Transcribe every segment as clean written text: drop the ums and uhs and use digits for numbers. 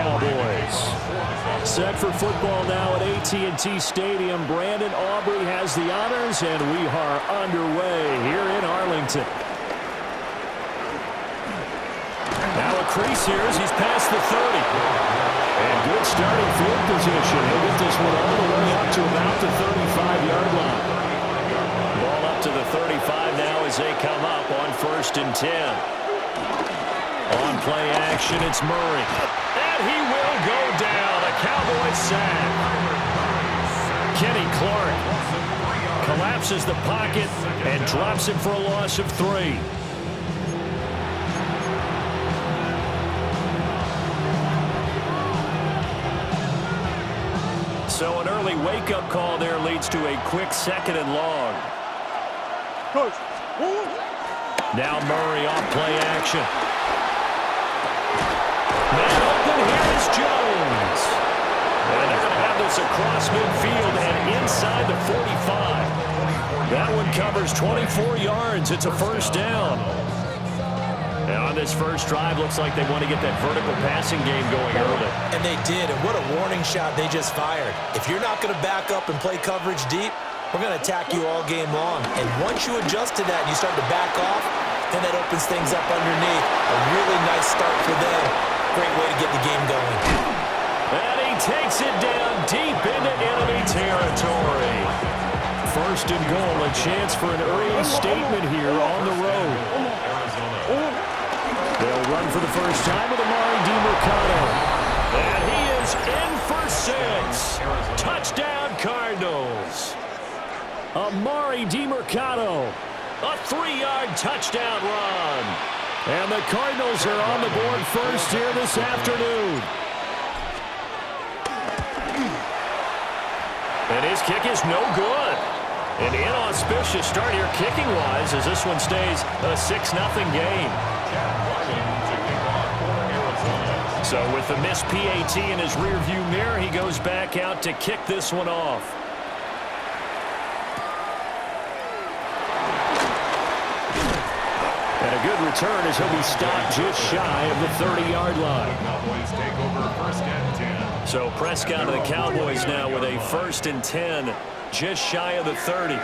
Cowboys. Set for football now at AT&T Stadium. Brandon Aubrey has the honors, and we are underway here in Arlington. Now a crease here as he's past the 30. And good starting field position. He'll get this one all the way up to about the 35-yard line. Ball up to the 35 now as they come up on 1st and 10. On play action, it's Murray. And he will go down. A Cowboys sack. Kenny Clark collapses the pocket and drops it for a loss of 3. So an early wake-up call there leads to a quick 2nd and long. Now Murray off play action. Man open, here is Jones. And they're going to have this across midfield and inside the 45. That one covers 24 yards. It's a 1st down. And on this first drive, looks like they want to get that vertical passing game going early. And they did, and what a warning shot they just fired. If you're not going to back up and play coverage deep, we're going to attack you all game long. And once you adjust to that and you start to back off, then that opens things up underneath. A really nice start for them. Great way to get the game going. And he takes it down deep into enemy territory. 1st and goal, a chance for an early statement here on the road. They'll run for the first time with Amari DiMercato. And he is in for 6. Touchdown, Cardinals. Amari DiMercato. A 3-yard touchdown run. And the Cardinals are on the board first here this afternoon. And his kick is no good. An inauspicious start here kicking-wise as this one stays a 6-0 game. So with the missed PAT in his rearview mirror, he goes back out to kick this one off. And a good return as he'll be stopped just shy of the 30-yard line. So Prescott of the Cowboys now with a 1st and 10, just shy of the 30.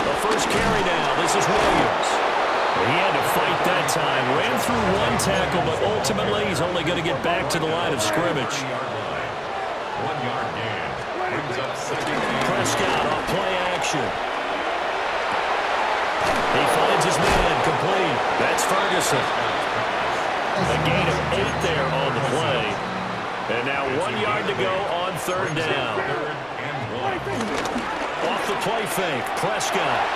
The first carry now, this is Williams. He had to fight that time. Ran through one tackle, but ultimately he's only going to get back to the line of scrimmage. 1-yard gain. Brings up 2nd. Prescott off play action. He finds his man complete. That's Ferguson. A gain of 8 there on the play. And now 1 yard to go on 3rd down. Off the play fake, Prescott.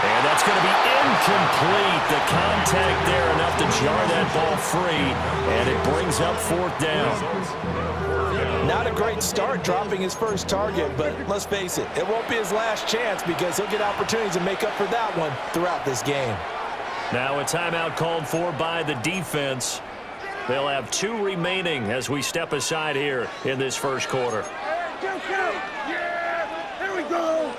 And that's going to be incomplete. The contact there enough to jar that ball free. And it brings up 4th down. Not a great start dropping his first target, but let's face it, it won't be his last chance because he'll get opportunities to make up for that one throughout this game. Now a timeout called for by the defense. They'll have 2 remaining as we step aside here in this first quarter. Yeah, there we go.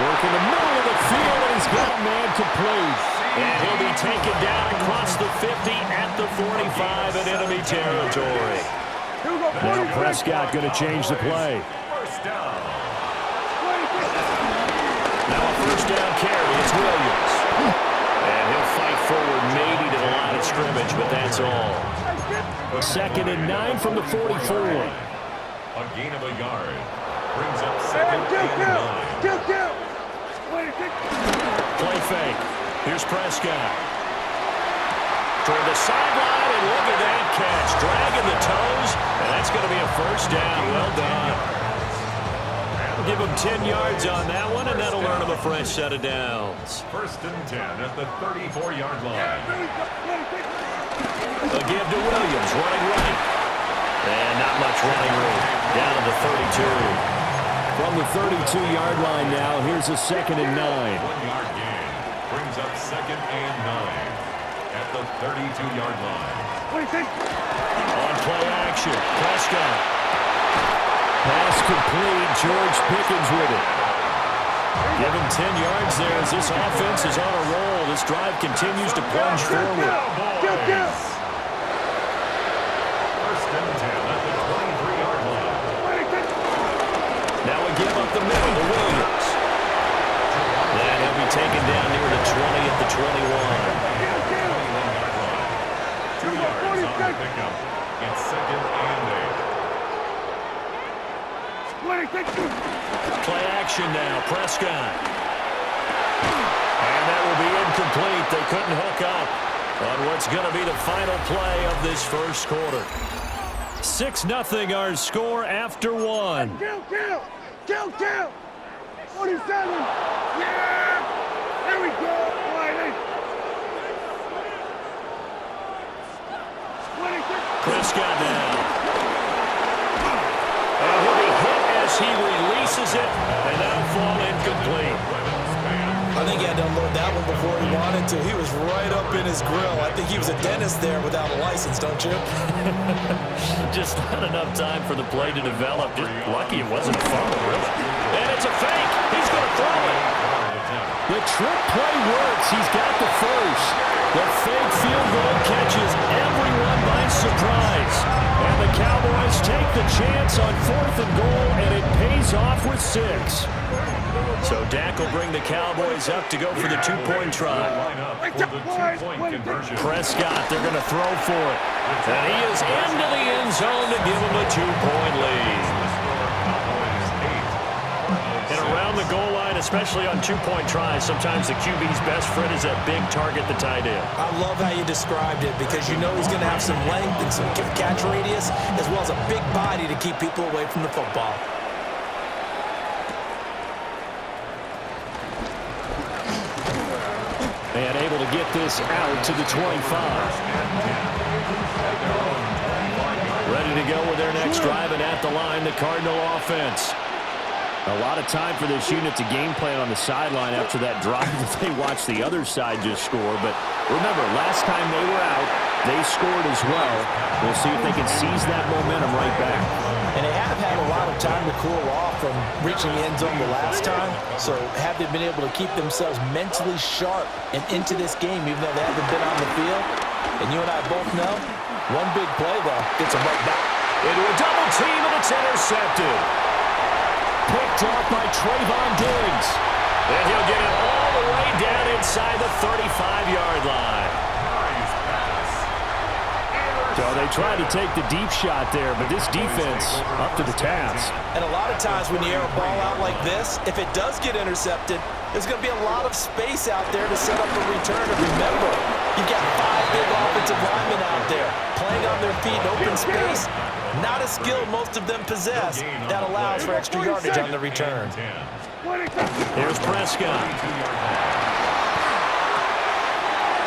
Work in the middle of the field, and he's got a man complete. And he'll be taken down across the 50 at the 45 in enemy territory. Now Prescott going to change the play. First down. Now a 1st down carry. It's Williams. And he'll fight forward maybe to the line of scrimmage, but that's all. 2nd and 9 from the 44. A gain of a yard. Brings up 2nd and 9. Play fake. Here's Prescott. Toward the sideline, and look at that catch. Dragging the toes, and that's going to be a 1st down. Well done. We'll give him 10 yards on that one, and that'll earn him a fresh set of downs. 1st and 10 at the 34-yard line. A give to Williams, running right. And not much running room. Down to the 32. From the 32-yard line now, here's a 2nd and 9. 1-yard gain. Brings up 2nd and 9 at the 32-yard line. On play action, Prescott. Pass complete, George Pickens with it. Give him 10 yards there as this offense is on a roll. This drive continues to plunge forward. First and 10 at the 23-yard line. Now we give up the middle to Williams. And he'll be taken down near the 20 at the 21. 2 yards on the pickup. It's second and 8. Play action now, Prescott. And that will be incomplete. They couldn't hook up on what's going to be the final play of this first quarter. 6-0 our score after one. Kill! 47! Yeah! There we go! Prescott now. And he'll be hit as he releases it, and that'll fall incomplete. I think he had to unload that one before he wanted to. He was right up in his grill. I think he was a dentist there without a license, don't you? Just not enough time for the play to develop. Just lucky it wasn't a fumble, really. And it's a fake. He's going to throw it. The trick play works. He's got the first. The fake field goal catches everyone by surprise. And the Cowboys take the chance on 4th and goal, and it pays off with 6. So Dak will bring the Cowboys up to go for the two-point try. Prescott, they're going to throw for it. And he is into the end zone to give them a 2-point lead. And around the goal line, especially on two-point tries, sometimes the QB's best friend is that big target, the tight end. I love how you described it because you know he's going to have some length and some catch radius as well as a big body to keep people away from the football. And able to get this out to the 25. Ready to go with their next drive, and at the line, the Cardinal offense. A lot of time for this unit to game plan on the sideline after that drive that they watched the other side just score. But remember, last time they were out, they scored as well. We'll see if they can seize that momentum right back. And they have had a lot of time to cool off from reaching the end zone the last time. So have they been able to keep themselves mentally sharp and into this game, even though they haven't been on the field? And you and I both know, one big play, though, gets them right back. Into a double team, and it's intercepted. Picked off by Trayvon Diggs. And he'll get it all the way down inside the 35-yard line. So they tried to take the deep shot there, but this defense up to the task. And a lot of times when you air a ball out like this, if it does get intercepted, there's going to be a lot of space out there to set up a return. And remember, you've got 5 big offensive linemen out there playing on their feet in open space. Not a skill most of them possess that allows for extra yardage on the return. Here's Prescott.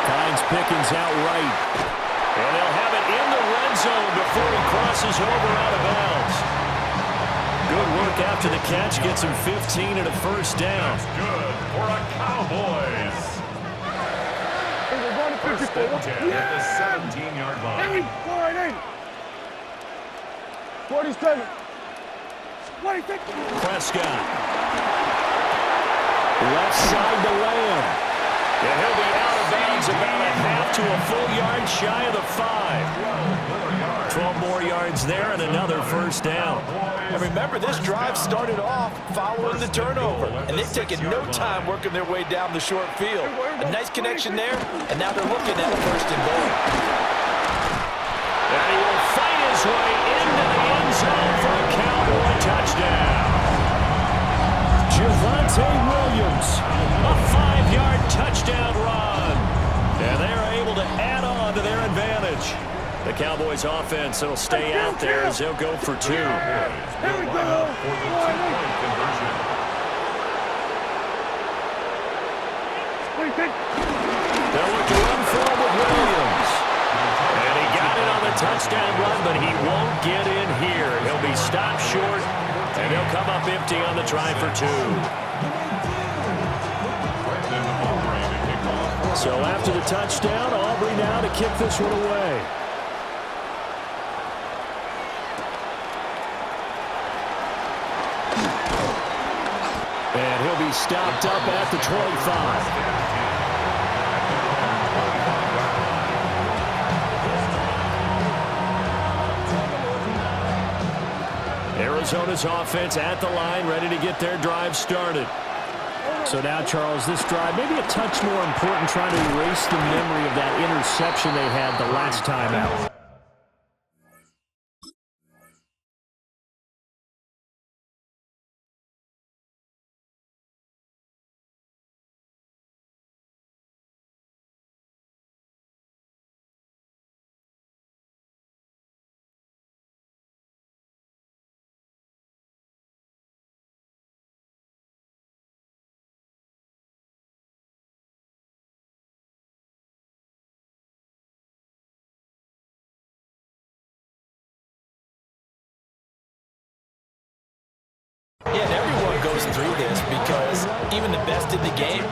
Finds Pickens out right. And they'll have it in the red zone before he crosses over out of bounds. Good work after the catch. Gets him 15 and a first down. That's good for a Cowboys. First and 10 at the 17-yard line. 47. Prescott. Left side to Lamb. And he'll be out of bounds about a half to a full yard shy of the 5. 12 more yards there and another first down. And remember, this drive started off following the turnover. And they've taken no time working their way down the short field. A nice connection there, and now they're looking at a first and goal. And he will fight his way into the end zone for a Cowboy touchdown. Javonte Williams, a 5-yard touchdown run. And they're able to add on to their advantage. The Cowboys offense will stay out there as they'll go for 2. Here we go for the 2-point conversion. They'll look to run forward with Williams. And he got it on the touchdown run, but he won't get in here. He'll be stopped short, and he'll come up empty on the try for 2. So after the touchdown, Aubrey now to kick this one away. And he'll be he's stopped up at the 25. Arizona's offense at the line, ready to get their drive started. So now, Charles, this drive maybe a touch more important, trying to erase the memory of that interception they had the last time out. Yeah, and everyone goes through this because even the best in the game,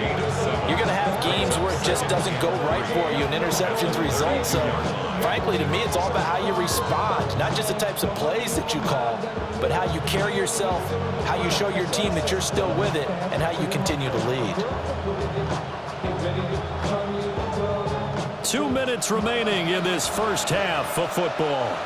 you're going to have games where it just doesn't go right for you and interceptions result. So, frankly, to me, it's all about how you respond, not just the types of plays that you call, but how you carry yourself, how you show your team that you're still with it, and how you continue to lead. 2 minutes remaining in this first half of football.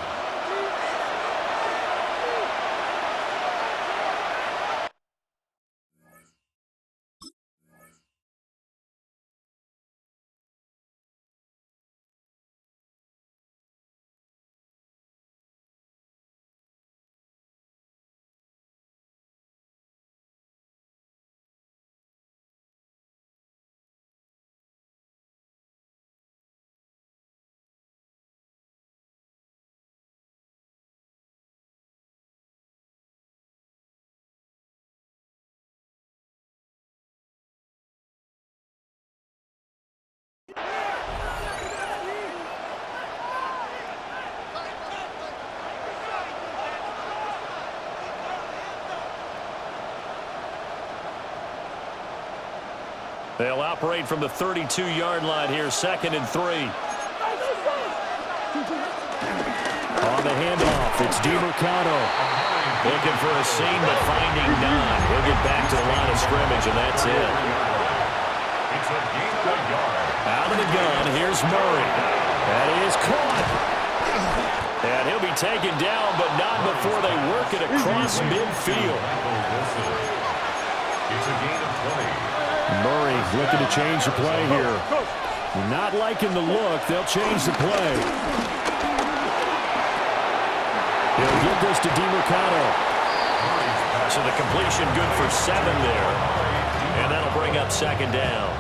They'll operate from the 32-yard line here, 2nd and 3. On the handoff, it's DeMercado. Looking for a seam, but finding none. He'll get back to the line of scrimmage, and that's it. It's a gain of a yard. Out of the gun, here's Murray. That is caught. And he'll be taken down, but not before they work it across midfield. It's a gain of 20. Murray looking to change the play here. Not liking the look. They'll change the play. He'll give this to DeMercado. So the completion good for 7 there. And that'll bring up 2nd down.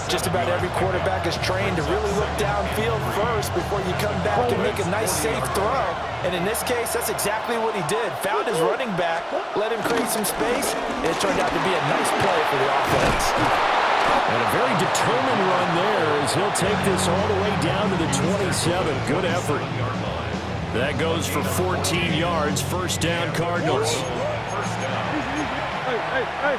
Just about every quarterback is trained to really look downfield first before you come back and make a nice, safe throw. And in this case, that's exactly what he did. Found his running back, let him create some space, and it turned out to be a nice play for the offense. And a very determined run there as he'll take this all the way down to the 27. Good effort. That goes for 14 yards. 1st down, Cardinals. Hey.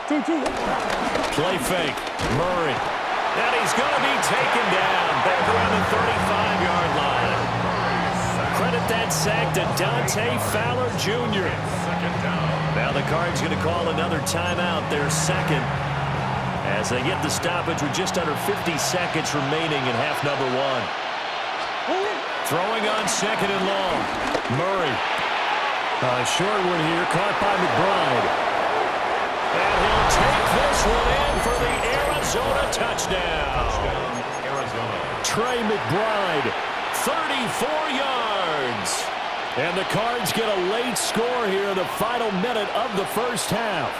Play fake. Murray. And he's going to be taken down back around the 35-yard line. Credit that sack to Dante Fowler Jr. Now the Cards going to call another timeout, their 2nd, as they get the stoppage with just under 50 seconds remaining in half number 1. Throwing on 2nd and long. Murray. A short one here, caught by McBride. And he'll take this one in for the Arizona touchdown. Trey McBride, 34 yards. And the Cards get a late score here in the final minute of the first half.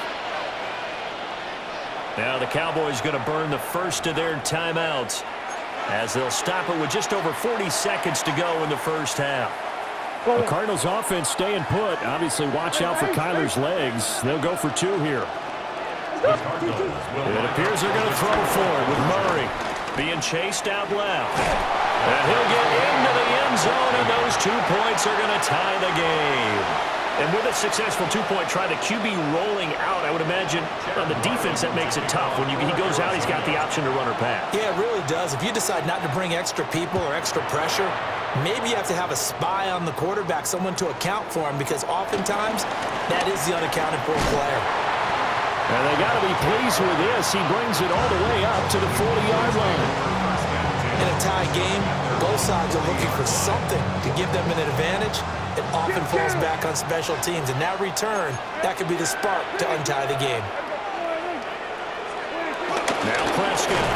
Now the Cowboys going to burn the first of their timeouts as they'll stop it with just over 40 seconds to go in the first half. The Cardinals offense staying put. Obviously, watch out for Kyler's legs. They'll go for 2 here. It appears they're going to throw for it with Murray being chased out left. And he'll get into the end zone, and those 2 points are going to tie the game. And with a successful two-point try, the QB rolling out, I would imagine on the defense that makes it tough. When he goes out, he's got the option to run or pass. Yeah, it really does. If you decide not to bring extra people or extra pressure, maybe you have to have a spy on the quarterback, someone to account for him, because oftentimes that is the unaccounted for player. And they got to be pleased with this. He brings it all the way up to the 40-yard line. In a tie game, both sides are looking for something to give them an advantage. It often falls back on special teams, and that return, that could be the spark to untie the game. Now Prescott.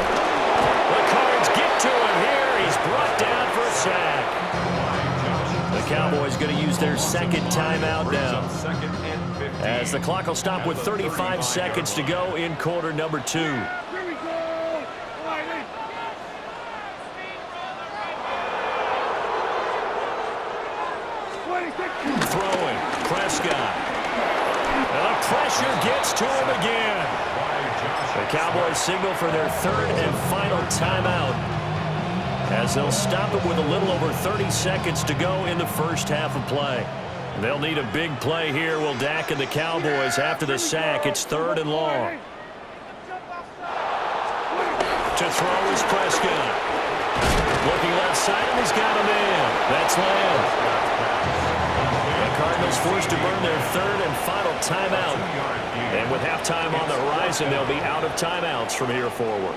The Cards get to him here. He's brought down for a sack. The Cowboys going to use their second timeout now, as the clock will stop with 35 seconds to go in quarter number 2. Throwing, Prescott. And the pressure gets to him again. The Cowboys signal for their third and final timeout, as they'll stop it with a little over 30 seconds to go in the first half of play. They'll need a big play here, will Dak and the Cowboys, after the sack. It's third and long. To throw is Prescott. Looking left side, and he's got a man. That's Lamb. The Cardinals forced to burn their third and final timeout. And with halftime on the horizon, they'll be out of timeouts from here forward.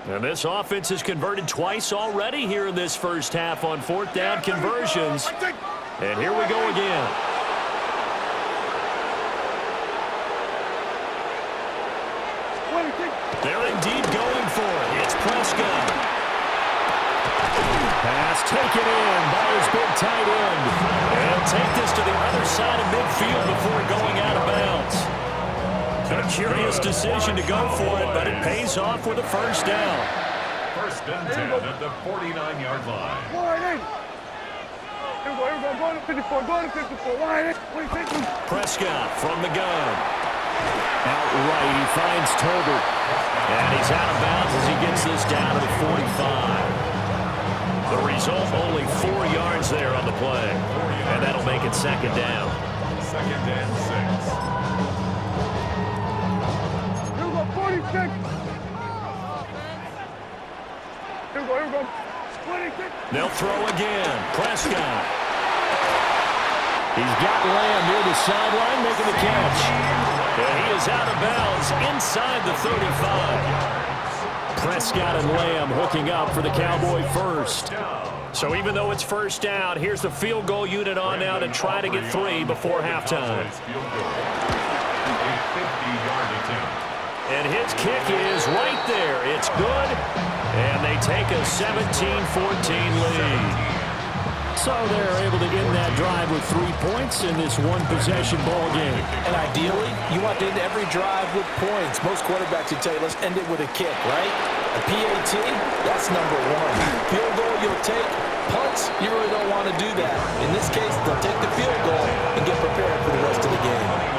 And this offense has converted twice already here in this first half on fourth down conversions. And here we go again. They're indeed going for it. It's Prescott. Pass taken in by his big tight end. And he'll take this to the other side of midfield before going out of bounds. A curious decision to go for it, but it pays off with a first down. First and 10 at the 49-yard line. Go to 54, go to 54. Prescott from the gun. Outright, he finds Tolbert. And he's out of bounds as he gets this down to the 45. The result, only 4 yards there on the play. And that'll make it second down. Second and 6. 46. Here we go. 26. They'll throw again. Prescott. He's got Lamb near the sideline making the catch. And he is out of bounds inside the 35. Prescott and Lamb hooking up for the Cowboy first. So even though it's first down, here's the field goal unit on now to try to get 3 before halftime. And his kick is right there. It's good. And they take a 17-14 lead. So they're able to end that drive with 3 points in this one-possession ball game. And ideally, you want to end every drive with points. Most quarterbacks would tell you, let's end it with a kick, right? A PAT, that's number 1. Field goal, you'll take. Punts, you really don't want to do that. In this case, they'll take the field goal and get prepared for the rest of the game.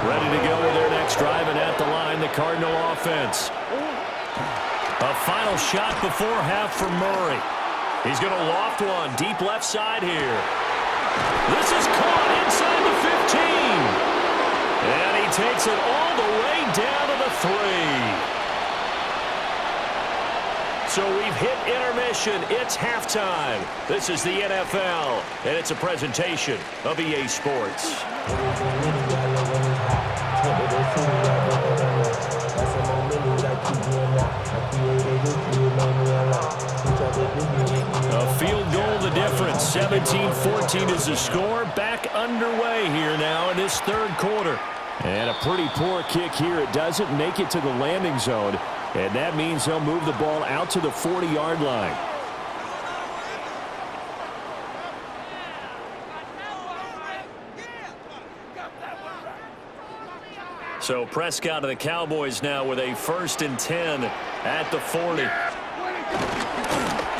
Ready to go with their next drive, and at the line, the Cardinal offense. A final shot before half for Murray. He's going to loft one deep left side here. This is caught inside the 15. And he takes it all the way down to the 3. So we've hit intermission. It's halftime. This is the NFL, and it's a presentation of EA Sports. A field goal the difference. 17-14 is the score. Back underway here now in this third quarter. And a pretty poor kick here. It doesn't make it to the landing zone. And that means they'll move the ball out to the 40-yard line. So Prescott of the Cowboys now with a 1st and 10 at the 40.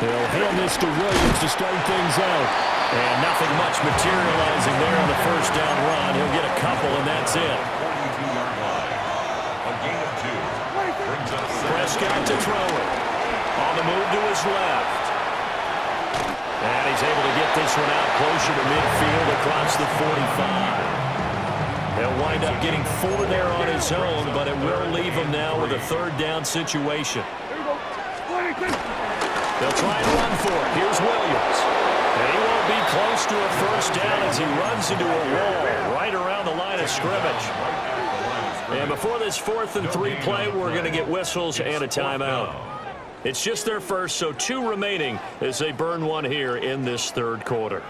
They'll hand this to Williams to start things out. And nothing much materializing there on the first down run. He'll get a couple, and that's it. 42-yard line. A gain of 2. Brings up Prescott to throw it. On the move to his left. And he's able to get this one out closer to midfield across the 45. He'll wind up getting 4 there on his own, but it will leave him now with a third down situation. They'll try and run for it. Here's Williams. And he won't be close to a first down as he runs into a wall right around the line of scrimmage. And before this 4th and 3 play, we're going to get whistles and a timeout. It's just their first, so 2 remaining as they burn one here in this third quarter.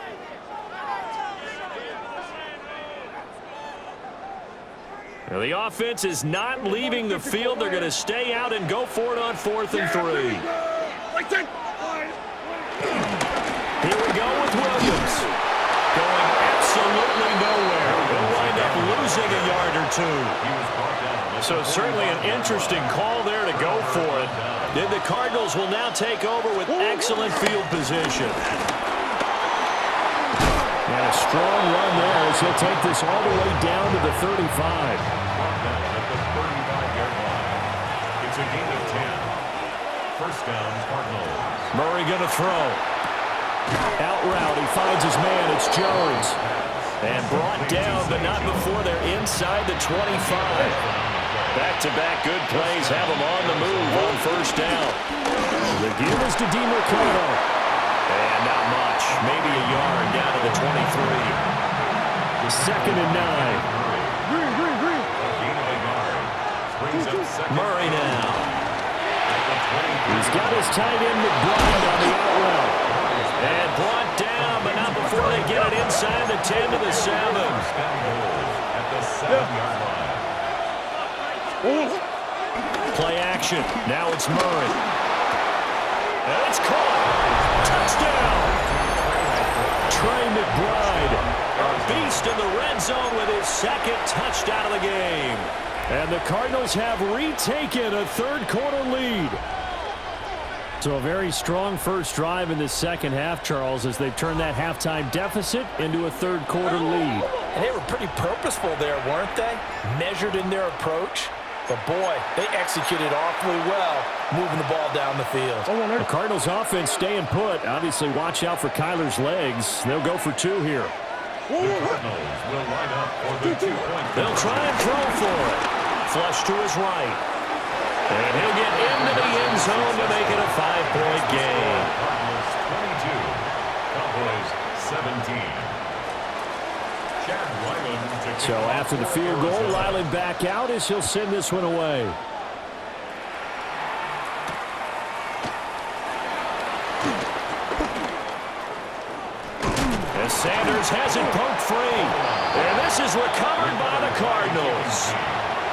Now the offense is not leaving the field. They're going to stay out and go for it on 4th and 3. Here we go with Williams. Going absolutely nowhere. He'll wind up losing a yard or 2. So certainly an interesting call there to go for it. Then the Cardinals will now take over with excellent field position. And a strong run there as he'll take this all the way down to the 35. At the 35-yard line. It's a gain of 10. First down, Cardinals. Murray going to throw. Out route, he finds his man. It's Jones. And brought down, but not before they're inside the 25. Back-to-back good plays have them on the move on first down. The give is to DeMercado. And not much. Maybe a yard down to the 23. The 2nd and 9. Murray now. He's got his tight end McBride on the out route. And brought down, but not before they get it inside the 10 to the 7. At the 7-yard line. Play action. Now it's Murray. And it's caught. Touchdown. Trey McBride. A beast in the red zone with his 2nd touchdown of the game. And the Cardinals have retaken a third quarter lead. So a very strong first drive in the second half, Charles, as they've turned that halftime deficit into a third quarter lead. And they were pretty purposeful there, weren't they? Measured in their approach. But boy, they executed awfully well, moving the ball down the field. The Cardinals offense staying put. Obviously, watch out for Kyler's legs. They'll go for 2 here. The Cardinals will line up for the 2-point. They'll try and throw for it. Flush to his right. And he'll get into the end zone to make it a 5-point game. Cardinals 22, Cowboys 17. So after the field goal, Ryland back out as he'll send this one away. As Sanders has it poked free. And this is recovered by the Cardinals.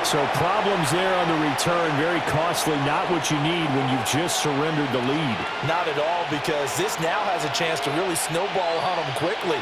So problems there on the return, very costly, not what you need when you've just surrendered the lead. Not at all, because this now has a chance to really snowball on them quickly.